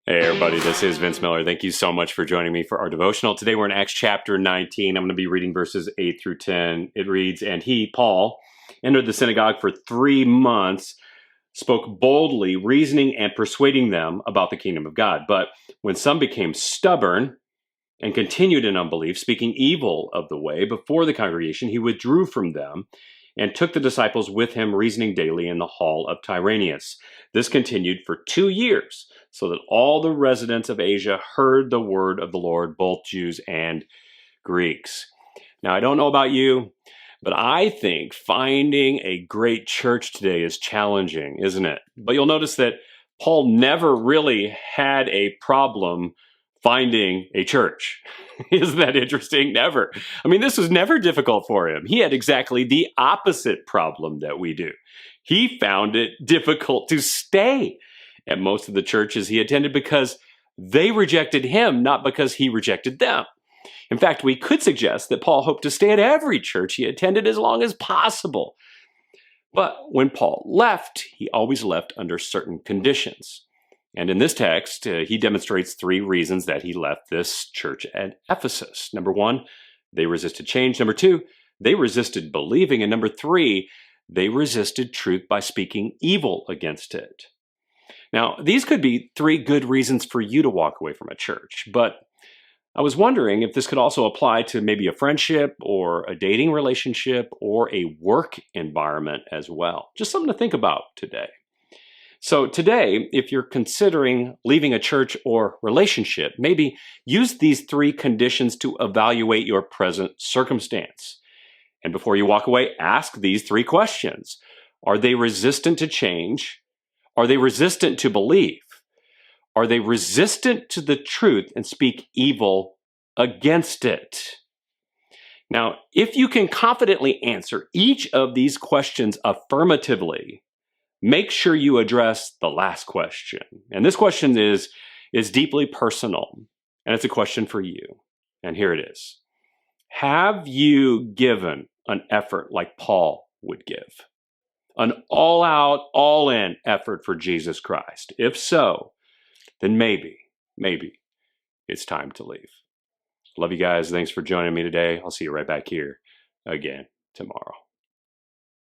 Hey everybody, this is Vince Miller. Thank you so much for joining me for our devotional. Today we're in Acts chapter 19. I'm going to be reading verses 8 through 10. It reads, "And he, Paul, entered the synagogue for 3 months, spoke boldly, reasoning and persuading them about the kingdom of God. But when some became stubborn and continued in unbelief, speaking evil of the way before the congregation, he withdrew from them and took the disciples with him, reasoning daily in the hall of Tyrannus. This continued for 2 years, so that all the residents of Asia heard the word of the Lord, both Jews and Greeks." Now, I don't know about you, but I think finding a great church today is challenging, isn't it? But you'll notice that Paul never really had a problem finding a church. Isn't that interesting? Never. I mean, this was never difficult for him. He had exactly the opposite problem that we do. He found it difficult to stay at most of the churches he attended because they rejected him, not because he rejected them. In fact, we could suggest that Paul hoped to stay at every church he attended as long as possible. But when Paul left, he always left under certain conditions. And in this text, he demonstrates 3 reasons that he left this church at Ephesus. Number 1, they resisted change. Number 2, they resisted believing. And number 3, they resisted truth by speaking evil against it. Now, these could be 3 good reasons for you to walk away from a church, but I was wondering if this could also apply to maybe a friendship or a dating relationship or a work environment as well. Just something to think about today. So today, if you're considering leaving a church or relationship, maybe use these 3 conditions to evaluate your present circumstance. And before you walk away, ask these 3 questions. Are they resistant to change? Are they resistant to belief? Are they resistant to the truth and speak evil against it? Now, if you can confidently answer each of these questions affirmatively, make sure you address the last question. And this question is deeply personal, and it's a question for you. And here it is. Have you given an effort like Paul would give? An all-out, all-in effort for Jesus Christ? If so, then maybe it's time to leave. Love you guys. Thanks for joining me today. I'll see you right back here again tomorrow.